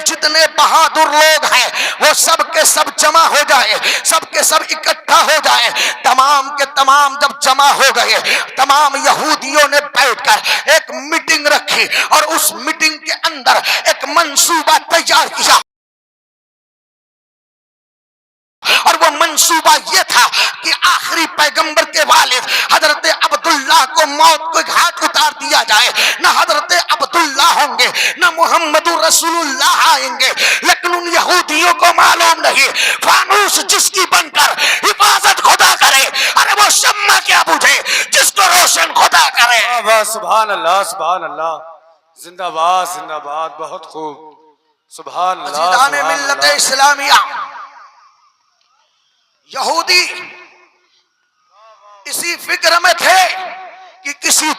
جتنے بہادر لوگ ہیں وہ سب کے سب جمع ہو جائے، سب کے سب اکٹھا ہو جائے۔ تمام کے تمام جب جمع ہو گئے، تمام یہودیوں نے بیٹھ کر ایک میٹنگ رکھی اور اس میٹنگ کے اندر ایک منصوبہ تیار کیا، اور وہ منصوبہ یہ تھا کہ آخری پیغمبر کے والد حضرت عبداللہ کو موت کو گھاٹ اتار دیا جائے۔ نہ حضرت عبداللہ ہوں گے نہ محمد رسول اللہ آئیں گے، لیکن ان یہودیوں کو معلوم نہیں فانوس جس کی بن کر حفاظت خدا کرے، ارے وہ شمع کیا بجھے جس کو روشن خدا کرے۔ سبحان اللہ سبحان اللہ، زندہ باد زندہ باد، بہت خوب، سبحان اللہ۔ عزیزان ملت اسلامیہ، یہودی اسی فکر میں تھے کہ کسی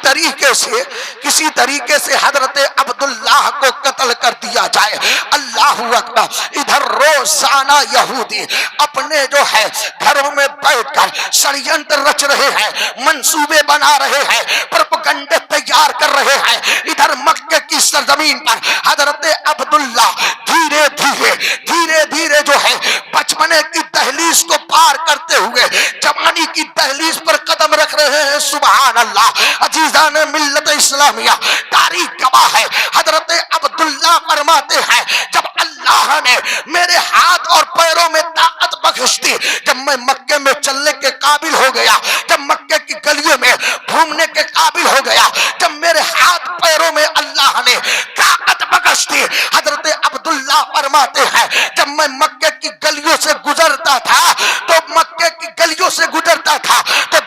طریقے سے حضرت عبداللہ کو قتل کر دیا جائے۔ اللہ اکبر، ادھر روزانہ یہودی اپنے جو ہے گھروں میں بیٹھ کر ષڑینتر رچ رہے ہیں، منصوبے بنا رہے ہیں، پروپیگنڈے تیار کر رہے ہیں۔ ادھر مکے کی سرزمین پر حضرت عبداللہ دھیرے دھیرے جو ہے بچپنے کی دہلیز کو پار کرتے ہوئے جوانی کی دہلیز پر قدم رکھ رہے ہیں۔ سبحان اللہ۔ عزیزان ملت اسلامیہ، تاریخ گواہ ہے، حضرت عبداللہ فرماتے ہیں جب اللہ نے میرے ہاتھ اور پیروں میں طاقت بخش دی، جب میں مکے میں چلنے کے قابل ہو گیا، جب مکے کی گلیوں میں گھومنے کے قابل ہو گیا، جب میرے ہاتھ پیروں میں اللہ نے طاقت بخش دی، حضرت عبداللہ فرماتے ہیں جب میں مکے کی گلیوں سے گزرتا تھا تو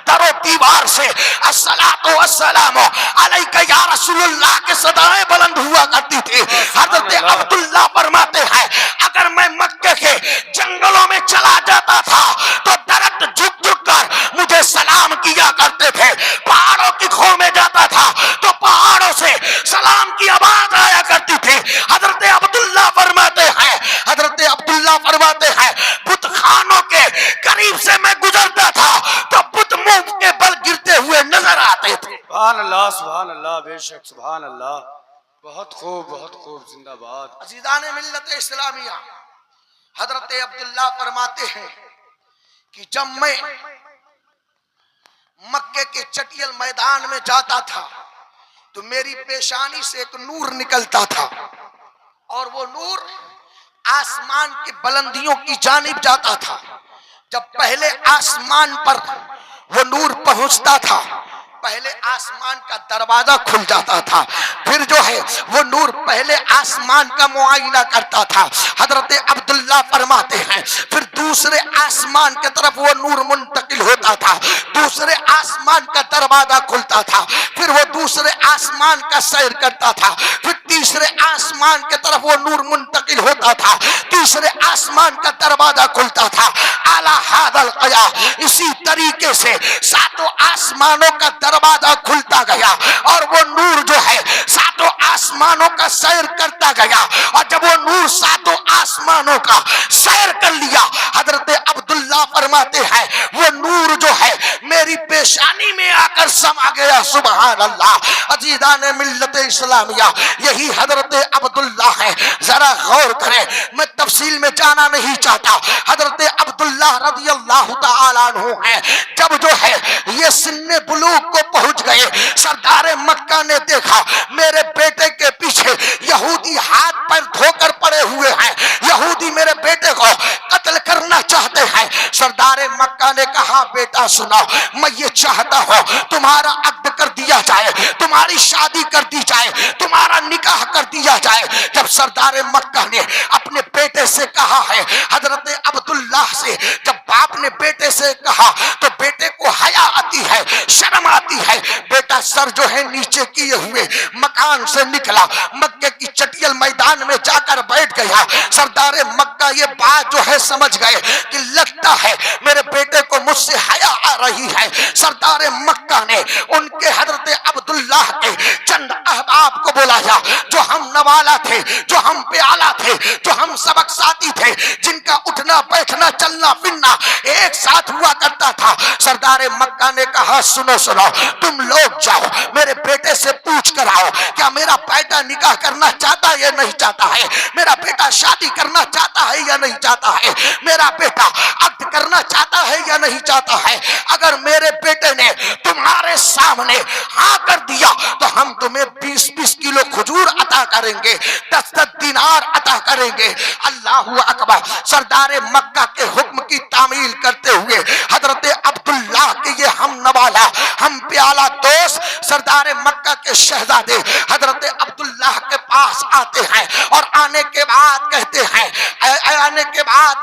در و دیوار سے الصلاۃ والسلام علیک یا رسول اللہ کے صدائیں بلند ہوا کرتی تھی۔ حضرت عبداللہ فرماتے ہیں اگر میں مکے کے جنگلوں میں چلا جاتا تھا تو درخت جھک کر مجھے سلام کیا کرتے تھے، پہاڑوں کی کھو میں جاتا تھا تو پہاڑوں سے سلام کی آواز آیا کرتی تھی۔ حضرت عبداللہ فرماتے ہیں بت خانوں کے قریب سے میں گزرتا تھا تو بت منہ کے بل گرتے ہوئے نظر آتے تھے۔ سبحان اللہ بے شک، سبحان اللہ، بہت خوب بہت خوب، زندہ باد۔ عزیزان ملت اسلامیہ، حضرت عبداللہ فرماتے ہیں کہ جب میں مکے کے چٹیل میدان میں جاتا تھا تو میری پیشانی سے ایک نور نکلتا تھا، اور وہ نور آسمان کی بلندیوں کی جانب جاتا تھا۔ جب پہلے آسمان پر وہ نور پہنچتا تھا، پہلے آسمان کا دروازہ کھل جاتا تھا، پھر جو ہے وہ نور پہلے آسمان کا معائنہ کرتا تھا۔ حضرت عبداللہ فرماتے ہیں پھر دوسرے آسمان کے طرف وہ نور منتقل ہوتا تھا، دوسرے آسمان کا دروازہ کھلتا تھا، پھر وہ دوسرے آسمان کا سیر کرتا تھا، پھر تیسرے آسمان کے طرف وہ نور منتقل ہوتا تھا، تیسرے آسمان کا دروازہ کھلتا تھا۔ اعلیٰ ھذا القیا، اسی طریقے سے ساتوں آسمانوں کا دروازہ کھلتا گیا اور وہ نور جو ہے ساتوں آسمانوں کا سیر کرتا گیا، اور جب وہ نور ساتوں آسمانوں کا سیر کر لیا، حضرت عبداللہ فرماتے ہیں وہ نور جو ہے میری پیشانی میں آ کر سما گیا۔ سبحان اللہ۔ عزیزان ملت اسلامیہ، یہی حضرت عبداللہ ہے۔ ذرا غور کریں، میں تفصیل میں جانا نہیں چاہتا۔ حضرت عبداللہ رضی اللہ تعالیٰ عنہ ہے، جب جو ہے یہ سن بلوغ کو پہنچ گئے، سردار مکہ نے دیکھا میرے بیٹے کے پیچھے یہودی ہاتھ پر دھو کر پڑے ہوئے ہیں، یہودی میرے بیٹے کو قتل کرنا چاہتے ہیں۔ سردار مکہ نے کہا بیٹا سنو، میں یہ چاہتا ہوں تمہارا عقد کر دیا جائے، تمہاری شادی کر دی جائے، تمہارا نکاح کر دیا جائے۔ جب سردار مکہ نے اپنے بیٹے سے کہا ہے، حضرت عبداللہ سے جب باپ نے بیٹے سے کہا تو بیٹے کو حیا آتی ہے، شرم آتی ہے، بیٹا سر جو ہے نیچے کیے ہوئے مکان سے نکلا، مکے کی چٹیل میدان میں جا کر بیٹھ گیا۔ سردار مکہ یہ بات جو ہے سمجھ گئے کہ لگتا ہے میرے بیٹے کو مجھ سے حیا آ رہی ہے. سردار مکہ نے ان کے حضرت عبداللہ کے چند احباب کو بلایا جو ہم نوالا تھے, جو ہم پیالہ تھے, جو ہم سبق ساتھی تھے, جن کا اٹھنا بیٹھنا چلنا پھرنا ایک ساتھ ہوا کرتا تھا. سردار مکہ نے کہا سنو سنو, تم لوگ جاؤ میرے بیٹے سے پوچھ کر آؤ کیا میرا بیٹا نکاح کرنا چاہتا ہے یا نہیں چاہتا ہے, میرا بیٹا شادی کرنا چاہتا ہے یا نہیں چاہتا ہے, میرا بیٹا عقد کرنا چاہتا ہے یا نہیں چاہتا ہے. اگر میرے بیٹے نے تمہارے سامنے ہاں کر دیا تو ہم تمہیں 20-20 کلو کھجور عطا کریں گے, 10-10 دینار عطا کریں گے. اللہ اکبر. سردار مکہ کے حکم کی تعمیل کرتے ہوئے حضرت عبداللہ کے یہ ہم نوالا ہم پیالہ دوست سردار مکہ کے شہزادے حضرت عبداللہ کے پاس آتے ہیں اور آنے کے بعد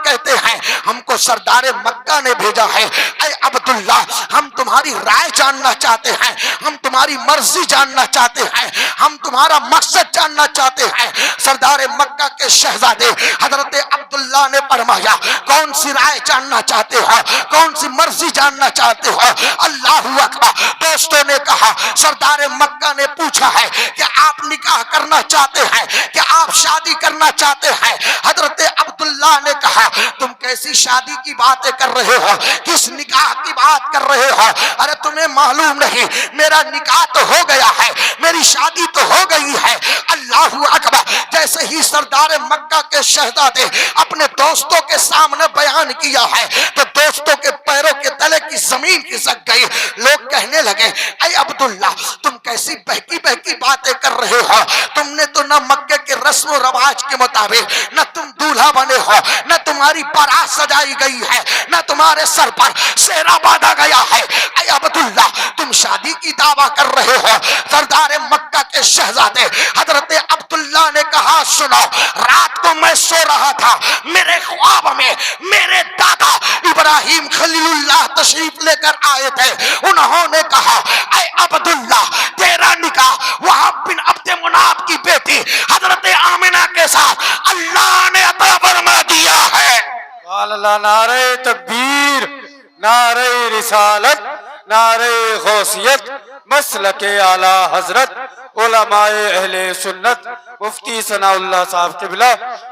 کہتے ہیں ہم کو سردار مکہ نے بھیجا ہے. اے عبداللہ, ہم تمہاری رائے جاننا چاہتے ہیں, ہم تمہاری مرضی جاننا چاہتے ہیں, ہم تمہارا مقصد جاننا چاہتے ہیں. سردار مکہ کے شہزادے حضرت عبداللہ نے فرمایا کون سی رائے جاننا چاہتے ہو, کون سی مرضی جاننا چاہتے ہو. اللہ اکبر. دوستوں نے کہا سردار مکہ نے پوچھا ہے کہ آپ نکاح کرنا چاہتے ہیں, کہ آپ شادی کرنا چاہتے ہیں. حضرت عبداللہ نے کہا تم کیسی شادی کی باتیں کر رہے ہو, کس نکاح کی بات کر رہے ہو. ارے تمہیں معلوم نہیں میرا نکاح تو ہو گیا ہے, میری شادی تو ہو گئی ہے. اللہ اکبر. جیسے ہی سردار مکہ کے شہزادے اپنے دوستوں کے سامنے بیان کیا ہے تو دوستوں کے پیروں کے تلے کی زمین کھسک گئی. لوگ کہنے لگے اے عبداللہ تم کیسی بہکی بہکی باتیں کر رہے ہو, تم نے تو نہ مکے کے رسم و رواج کے مطابق نہ تم دولہا بنے ہو, نہ تمہاری بارات سجائی گئی ہے, نہ تمہارے سر پر سہرا باندھا گیا ہے. اے عبداللہ تم شادی کی دعویٰ کر رہے ہو. سردار مکہ کے شہزادے حضرت عبداللہ نے کہا سنو, رات کو میں سو رہا تھا, میرے خواب میں میرے دادا ابراہیم خلیل اللہ تشریف لے کر آئے تھے. انہوں نے کہا اے عبداللہ تیرا نکاح وہب بن عبد مناف کی بیٹی حضرت آمنہ کے ساتھ اللہ نے عطا فرما دیا ہے. اللہ. نعرہ تکبیر, نعرہ رسالت, نعرہ غوثیت, مسلک اعلی حضرت علماء اہل سنت مفتی ثناء اللہ صاحب قبلہ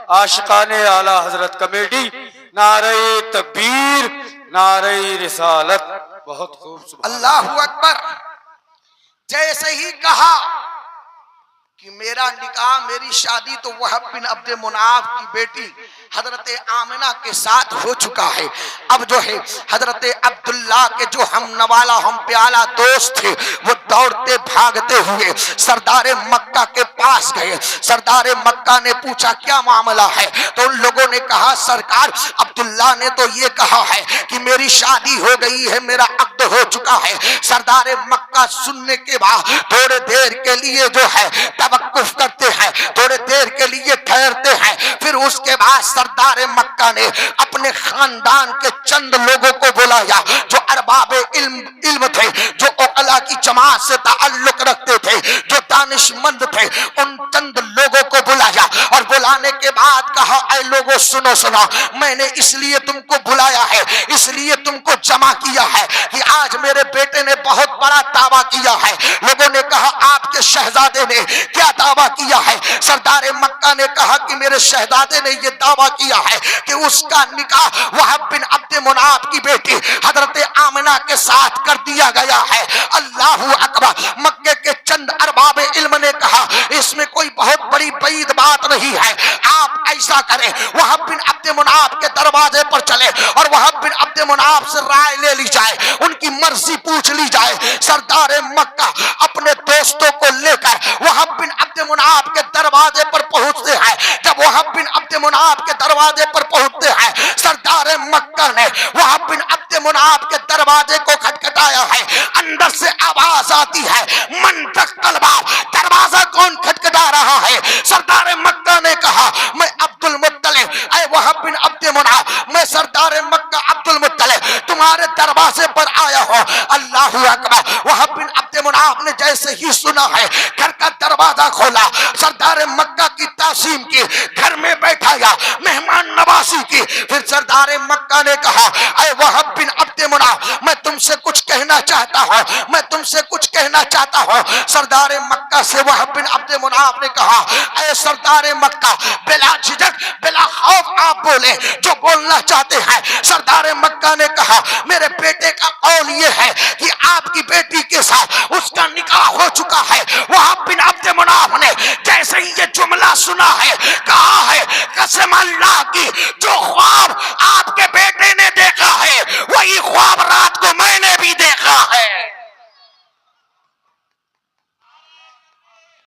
عاشقان اعلی حضرت کمیٹی. نعرہ تکبیر, نعرہ رسالت. بہت خوب. اللہ اکبر. جیسے ہی کہا کہ میرا نکاح میری شادی تو وہب بن عبد مناف کی بیٹی حضرت آمنہ کے ساتھ ہو چکا ہے. اب جو ہے حضرت عبداللہ کے جو ہم نوالا ہم پیالہ دوست تھے وہ دوڑتے بھاگتے ہوئے سردار مکہ کے پاس گئے. سردار مکہ نے پوچھا کیا معاملہ ہے, تو ان لوگوں نے کہا سرکار عبداللہ نے تو یہ کہا ہے کہ میری شادی ہو گئی ہے, میرا عقد ہو چکا ہے. سردار مکہ سننے کے بعد تھوڑے دیر کے لیے جو ہے توقف کرتے ہیں, تھوڑے دیر کے لیے ٹھہرتے ہیں. پھر اس کے بعد سردار مکہ نے اپنے خاندان کے چند لوگوں کو بلایا جو ارباب علم تھے, جو عقلاء کی جماعت سے تعلق رکھتے تھے, جو دانش مند تھے. ان چند لوگوں کو بلایا اور بلانے کے بعد کہا اے لوگوں سنو سنو, میں نے اس لیے تم کو بلایا ہے, اس لیے تم کو جمع کیا ہے کہ آج میرے بیٹے نے بہت بڑا دعویٰ کیا ہے. لوگوں نے کہا آپ کے شہزادے نے کیا دعویٰ کیا ہے؟ سردار مکہ نے کہا کہ میرے شہزادے نے یہ دعویٰ کیا ہے کہ اس کا نکاح وہب بن عبد مناف کی بیٹی حضرت آمنہ کے ساتھ کر دیا گیا ہے. اللہ اکبر. مکے کے چند ارباب علم نے کہا اس میں کوئی بہت بڑی بعید بات نہیں ہے, آپ ایسا کریں وہب بن عبد مناف کے دروازے پر چلے اور وہب بن عبد مناف سے رائے لے لی جائے, ان کی مرضی پوچھ لی جائے. سردار مکہ اپنے دوستوں کو لے کر وہب بن عبد مناف کے دروازے پر پہنچتے ہیں. جب وہب بن عبد مناف کے دروازے پر پہنچتے ہیں سردار مکہ نے وہب بن عبد مناف کے دروازے کو کھٹکھٹایا ہے. اندر سے آواز آتی ہے من دق الباب, دروازہ کون کھٹکھٹا رہا ہے؟ سردار مکہ نے کہا میں عبد المطلب. اے وہب بن عبد مناف, میں سردار مکہ عبد المطلب تمہارے دروازے پر آیا ہوں. اللہ اکبر. وہب بن عبد مناف نے جیسے ہی سنا ہے گھر کا دروازہ کھولا, سردار مکہ کی تعظیم کی, گھر میں بیٹھایا, مہمان نوازی کی. پھر سردار مکہ نے کہا اے وہب بن عبد عبد مناف میں تم سے کچھ کہنا چاہتا ہوں، میں تم سے کچھ کہنا چاہتا ہوں۔ سردار مکہ سے وہب بن عبد مناف نے کہا اے سردار مکہ، بلا جھجک بلا خوف آپ بولے جو بولنا چاہتے ہیں۔ سردار مکہ نے کہا میرے بیٹے کا قول یہ ہے کہ آپ کی بیٹی کے ساتھ اس کا نکاح ہو چکا ہے۔ وہب بن عبد مناف نے جیسے ہی یہ جملہ سنا ہے کہا ہے قسم اللہ کی جو